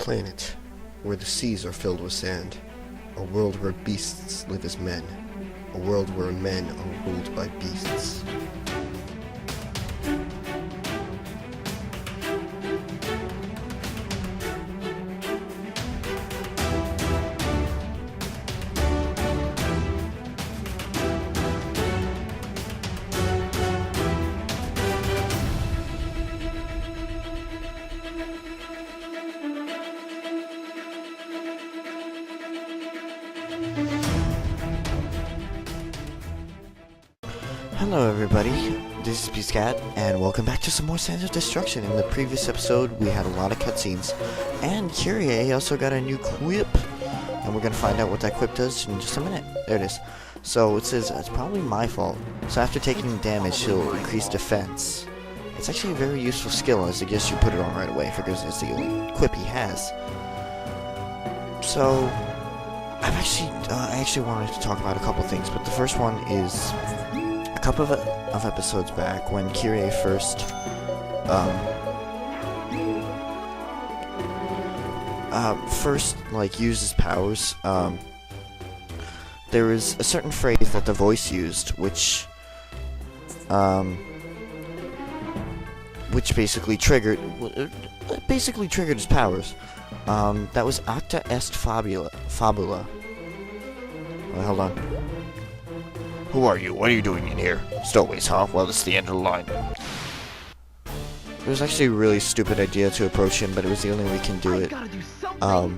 planet where the seas are filled with sand, a world where beasts live as men, a world where men are ruled by beasts. Hello everybody, this is Beastcat, and welcome back to some more Sands of Destruction. In the previous episode, we had a lot of cutscenes, and Kyrie also got a new quip, and we're going to find out what that quip does in just a minute. There it is. So it says, it's probably my fault. So after taking damage, she'll increase defense. It's actually a very useful skill, as I guess you put it on right away, because it's the only quip he has. So, I actually wanted to talk about a couple things, but the first one is a couple of episodes back when Kyrie first used his powers. There was a certain phrase that the voice used, which basically triggered his powers. That was acta est fabula. Wait, hold on. Who are you? What are you doing in here? Stowaways, huh? Well, it's the end of the line. It was actually a really stupid idea to approach him, but it was the only way we can do it. I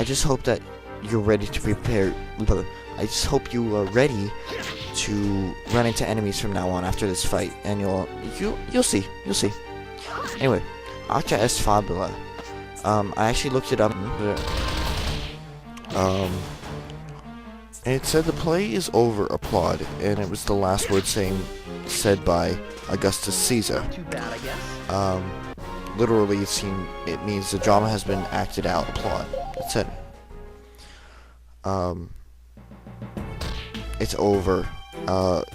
just hope that you're ready to prepare. I just hope you are ready to run into enemies from now on after this fight, and you'll see. Anyway, acta est fabula. I actually looked it up. And it said the play is over, applaud, and it was the last word said by Augustus Caesar. Too bad, I guess. Literally, it means the drama has been acted out, applaud. That's it. It's over.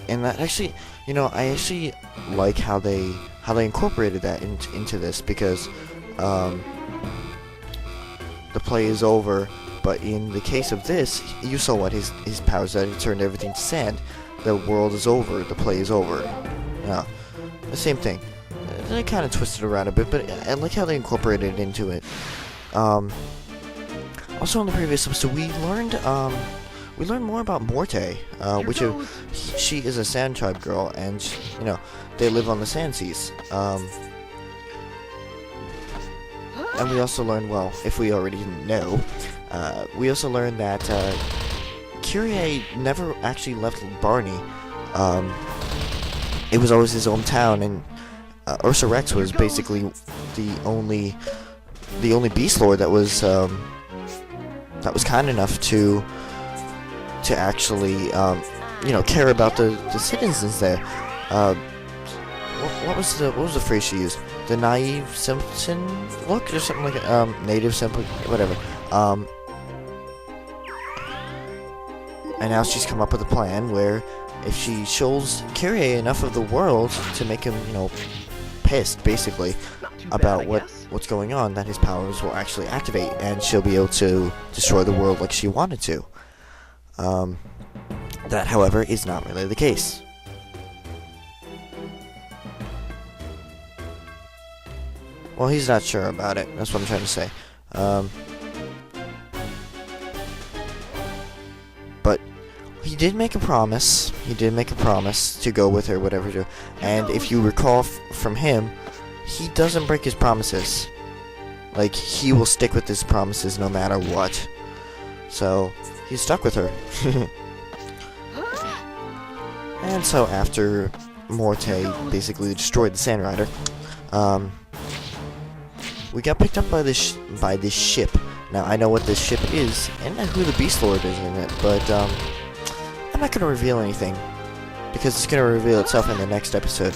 And that actually, I actually like how they incorporated that into this, because the play is over. But in the case of this, you saw what his powers that he turned everything to sand. The world is over. The play is over. Yeah, the same thing. They kind of twisted around a bit, but I like how they incorporated it into it. Also, in the previous episode, we learned more about Morte, she is a sand tribe girl, and they live on the sand seas. And we also learned, well, if we already didn't know. We also learned that Kyrie never actually left Barney. It was always his hometown, and Ursa Rex was basically the only beast lord that was kind enough to actually care about the citizens there. What was the phrase she used? The naive simpleton look, or something like that. Native simpleton, whatever. And now she's come up with a plan where if she shows Kyrie enough of the world to make him, pissed, basically, about what's going on, that his powers will actually activate, and she'll be able to destroy the world like she wanted to. That, however, is not really the case. Well, he's not sure about it. That's what I'm trying to say. But he did make a promise. He did make a promise to go with her, whatever. And if you recall from him, he doesn't break his promises. Like, he will stick with his promises no matter what. So, he's stuck with her. And so after Morte basically destroyed the Sand Rider, we got picked up by this ship. Now, I know what this ship is, and who the Beast Lord is in it, but I'm not going to reveal anything, because it's going to reveal itself in the next episode.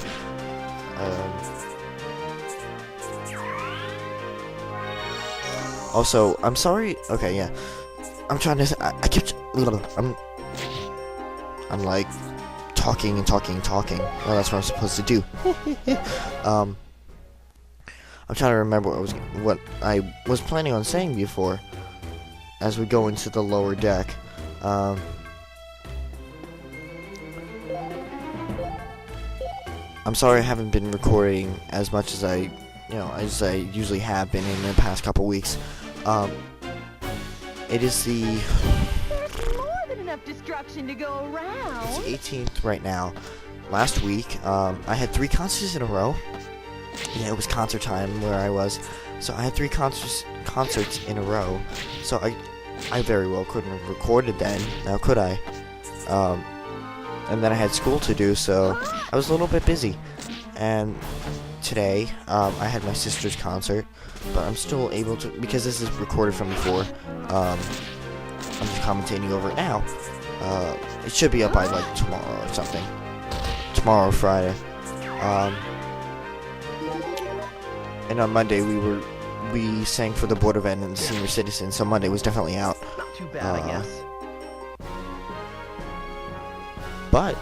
Also, I'm sorry. Okay, yeah. I'm trying to. I kept. I'm like talking. Well, that's what I'm supposed to do. I'm trying to remember what I was planning on saying before, as we go into the lower deck. I'm sorry I haven't been recording as much as I usually have been in the past couple weeks. It is the More than enough destruction to go around. It's the 18th right now. Last week, I had 3 concerts in a row. Yeah, it was concert time where I was. So I had 3 concerts in a row. So I very well couldn't have recorded then. Now could I? And then I had school to do, so I was a little bit busy. And today, I had my sister's concert, but I'm still able to, because this is recorded from before, I'm just commentating over it now. It should be up by like tomorrow or something. Tomorrow or Friday. And on Monday we sang for the Board of Ed and the senior citizens, so Monday was definitely out. Not too bad, I guess. But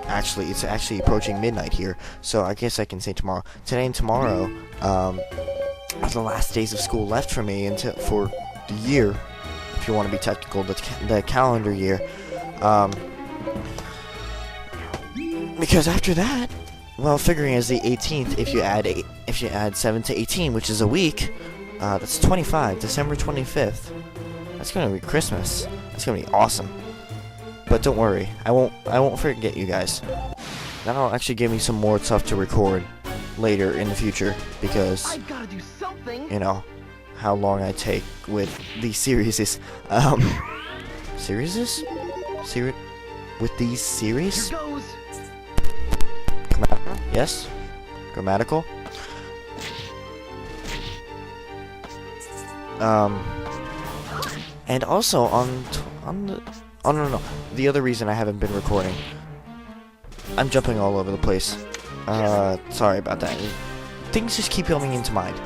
actually, it's actually approaching midnight here, so I guess I can say tomorrow. Today and tomorrow are the last days of school left for me for the year, if you want to be technical, the calendar year. Because after that, well, figuring as the 18th, if you add 7 to 18, which is a week, that's 25, December 25th. That's gonna be Christmas. That's gonna be awesome. But don't worry, I won't forget you guys. That'll actually give me some more stuff to record later in the future, because I gotta do something. you know how long I take with these series. With these series? Here goes. Grammatical? Yes? Grammatical? And also the other reason I haven't been recording. I'm jumping all over the place. Sorry about that. Things just keep coming into mind.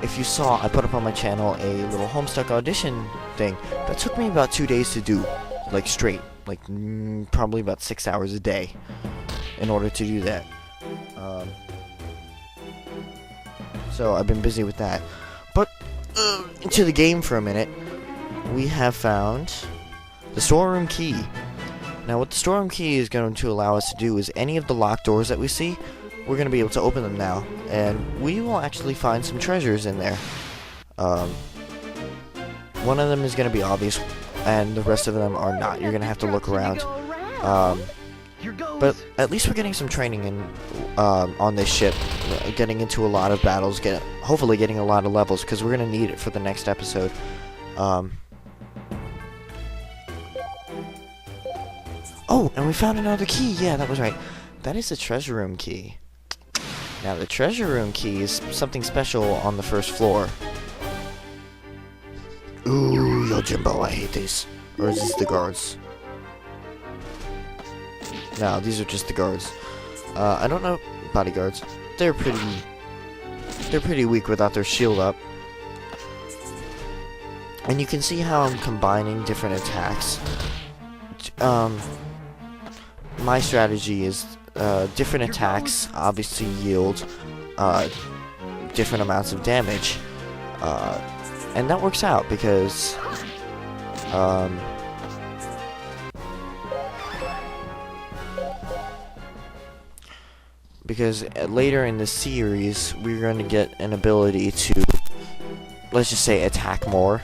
If you saw, I put up on my channel a little Homestuck audition thing that took me about 2 days to do, like straight, like probably about 6 hours a day in order to do that. So I've been busy with that. But into the game for a minute, we have found the storeroom key. Now what the storeroom key is going to allow us to do is any of the locked doors that we see, we're going to be able to open them now, and we will actually find some treasures in there. One of them is going to be obvious, and the rest of them are not. You're going to have to look around. But at least we're getting some training in on this ship, getting into a lot of battles, hopefully getting a lot of levels, because we're going to need it for the next episode. Oh, and we found another key. Yeah, that was right. That is the treasure room key. Now, the treasure room key is something special on the first floor. Ooh, Yojimbo, I hate these. Or is this the guards? No, these are just the guards. I don't know bodyguards. They're pretty weak without their shield up. And you can see how I'm combining different attacks. My strategy is different attacks obviously yield different amounts of damage, and that works out because later in the series we're going to get an ability to, let's just say, attack more,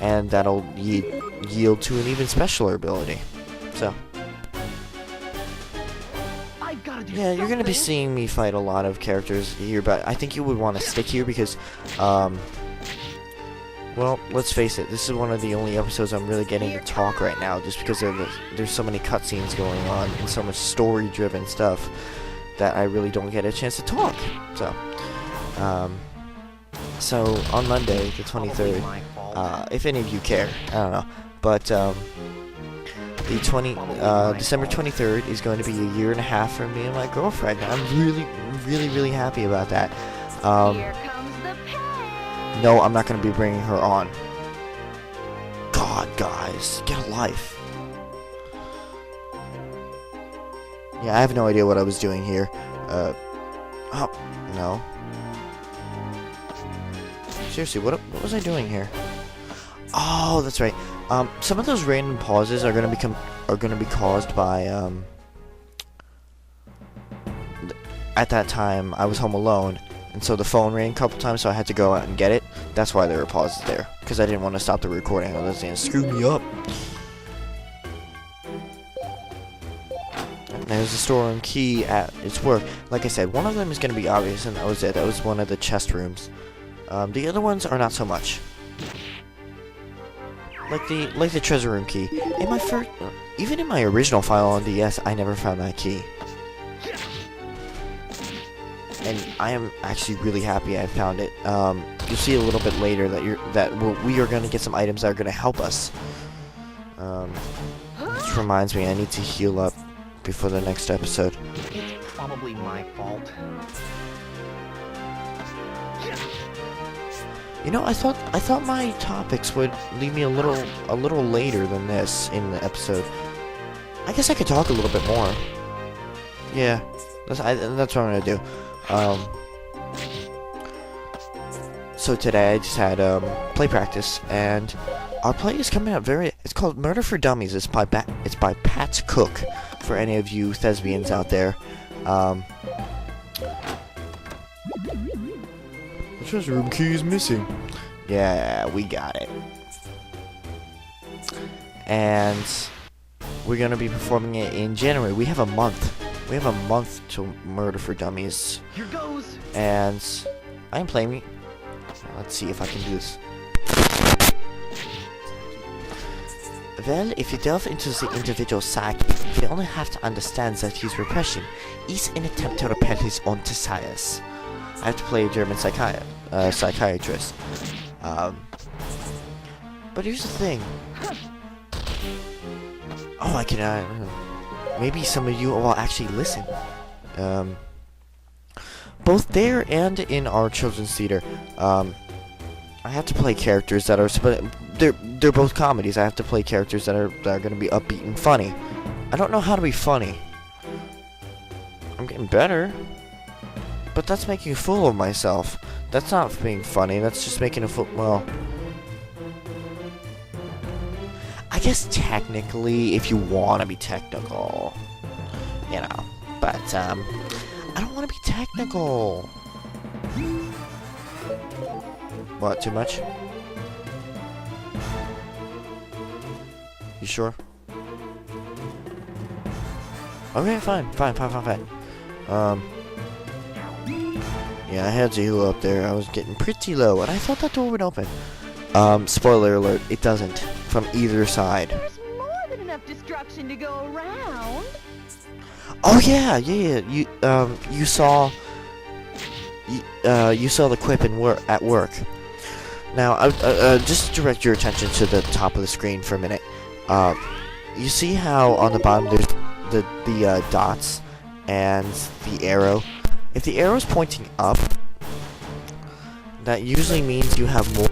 and that'll yield to an even specialer ability. So yeah, you're gonna be seeing me fight a lot of characters here, but I think you would want to stick here because, well, let's face it, this is one of the only episodes I'm really getting to talk right now, just because there's so many cutscenes going on and so much story-driven stuff that I really don't get a chance to talk. So on Monday, the 23rd, if any of you care, I don't know, but December 23rd is going to be a year and a half for me and my girlfriend. I'm really happy about that. Here comes the pain. No, I'm not going to be bringing her on. God, guys, get a life. Yeah, I have no idea what I was doing here. Oh, no. Seriously, what was I doing here? Oh, that's right. Some of those random pauses are gonna be caused by, at that time, I was home alone, and so the phone rang a couple times, so I had to go out and get it. That's why there were pauses there, because I didn't want to stop the recording. I was saying, screw me up. There's a storeroom key at its work. Like I said, one of them is going to be obvious, and that was it. That was one of the chest rooms. The other ones are not so much. Like the treasure room key. In my even in my original file on DS, I never found that key. And I am actually really happy I found it. You'll see a little bit later that we are going to get some items that are going to help us. Which reminds me, I need to heal up before the next episode. It's probably my fault. You know, I thought my topics would leave me a little later than this in the episode. I guess I could talk a little bit more. Yeah, that's what I'm gonna do. So today I just had play practice, and our play is coming out it's called Murder for Dummies. It's by Pat Cook, for any of you thespians out there. The treasure room key is missing. Yeah, we got it. And we're gonna be performing it in January. We have a month. We have a month to Murder for Dummies. Here goes. And I'm playing. Let's see if I can do this. Well, if you delve into the individual psyche, you only have to understand that his repression is an attempt to repel his own desires. I have to play a German psychiatrist. But here's the thing. Oh, I can, maybe some of you will actually listen. Both there and in our children's theater, I have to play characters that are, they're both comedies. I have to play characters that are going to be upbeat and funny. I don't know how to be funny. I'm getting better. But that's making a fool of myself. That's not being funny. That's just making a fool. Well, I guess technically, if you want to be technical, you know. But I don't want to be technical. What? Too much? You sure? Okay, fine. Yeah, I had to heal up there. I was getting pretty low, and I thought that door would open. Spoiler alert, it doesn't. From either side. There's more than enough destruction to go around. Oh yeah. You saw the quip at work. Now, just direct your attention to the top of the screen for a minute. You see how on the bottom there's the dots and the arrow. If the arrow's pointing up, that usually means you have more.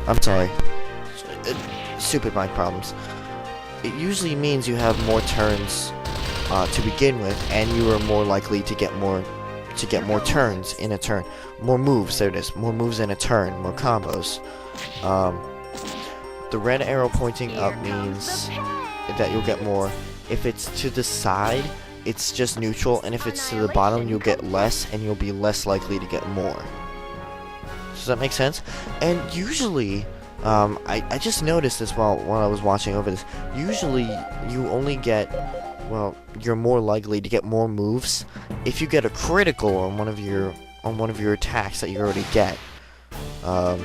I'm sorry. Stupid mind problems. It usually means you have more turns to begin with, and you are more likely to get more turns in a turn. More moves. There it is. More moves in a turn. More combos. The red arrow pointing up means that you'll get more. If it's to the side, it's just neutral, and if it's to the bottom, you'll get less, and you'll be less likely to get more. Does that make sense? And usually, I just noticed this while I was watching over this. Usually, you only get, well, you're more likely to get more moves if you get a critical on one of your attacks that you already get. I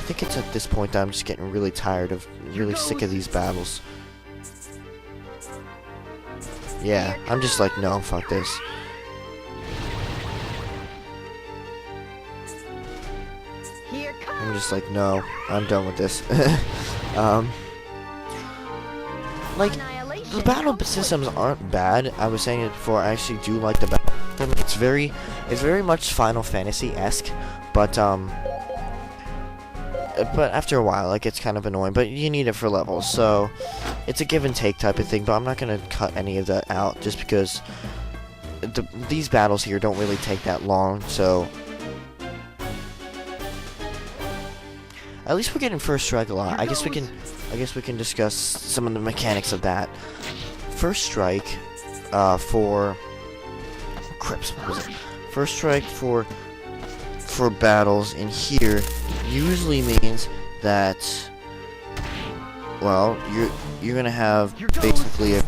think it's at this point that I'm just getting really tired of, really sick of these battles. Yeah, I'm just like, no, fuck this. I'm just like, no, I'm done with this. Like, the battle systems aren't bad. I was saying it before, I actually do like the battle system. It's very much Final Fantasy-esque, but, but after a while, it gets kind of annoying. But you need it for levels, so it's a give and take type of thing. But I'm not gonna cut any of that out just because these battles here don't really take that long. So at least we're getting first strike a lot. I guess we can discuss some of the mechanics of that. First strike for Crips. What was it? First strike for battles in here usually means that, well, you're gonna have basically a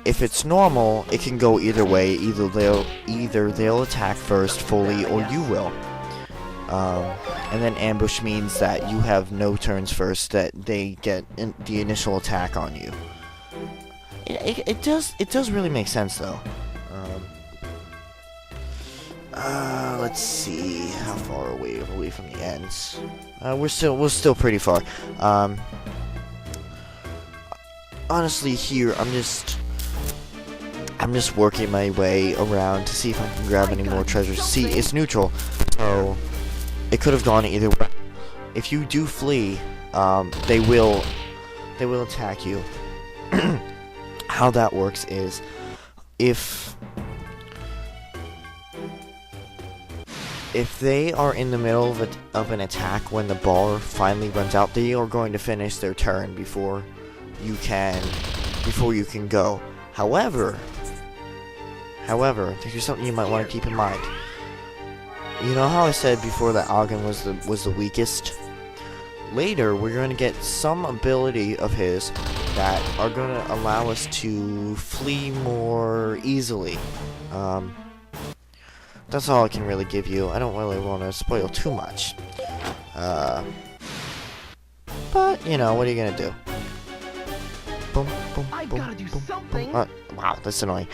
if it's normal, it can go either way. Either they'll attack first fully, or you will. And then ambush means that you have no turns first, that they get the initial attack on you. It does really make sense though. Let's see, how far away from the ends. We're still pretty far. Honestly, here I'm just working my way around to see if I can grab any more treasures. See, it's neutral, so it could have gone either way. If you do flee, they will attack you. How that works is, if they are in the middle of an attack when the bar finally runs out, they are going to finish their turn before you can go. However, here's something you might want to keep in mind. You know how I said before that Ogden was the weakest? Later, we're going to get some ability of his that are going to allow us to flee more easily. That's all I can really give you. I don't really want to spoil too much. But, you know, what are you going to do? Boom, boom, I boom, gotta do boom, something. boom. Wow, that's annoying.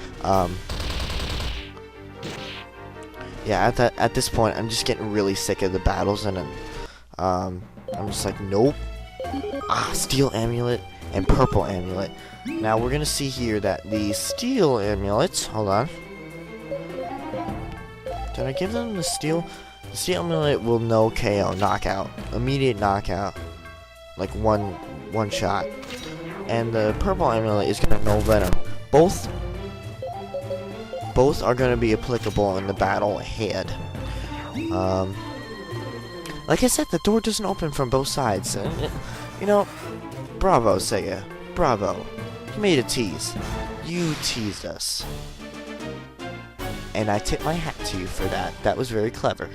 Yeah, at this point, I'm just getting really sick of the battles, and I'm just like, nope. Steel amulet and purple amulet. Now we're gonna see here that the steel amulets. Hold on. Did I give them the steel? The steel amulet will no KO, knockout, immediate knockout, like one shot. And the purple amulet is gonna no venom. Both are gonna be applicable in the battle ahead. Like I said, the door doesn't open from both sides. You know, bravo, Sega. Bravo. You made a tease. You teased us. And I tip my hat to you for that. That was very clever.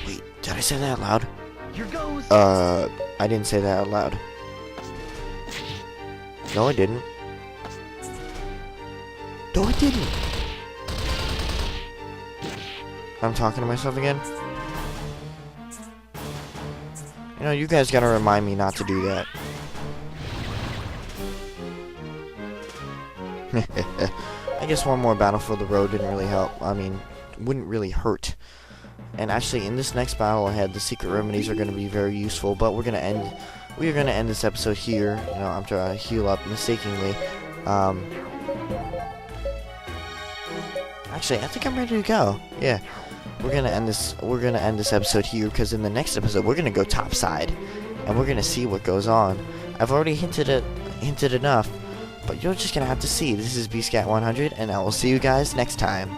Wait, did I say that out loud? Here goes. I didn't say that out loud. No, I didn't. No, I didn't. I'm talking to myself again? You know, you guys gotta remind me not to do that. I guess one more battle for the road didn't really help. I mean, wouldn't really hurt. And actually, in this next battle ahead, the secret remedies are going to be very useful. But we are going to end this episode here. You know, I'm trying to heal up mistakenly. Actually, I think I'm ready to go. Yeah, we're gonna end this episode here, because in the next episode we're gonna go topside, and we're gonna see what goes on. I've already hinted enough, but you're just gonna have to see. This is BScat100, and I will see you guys next time.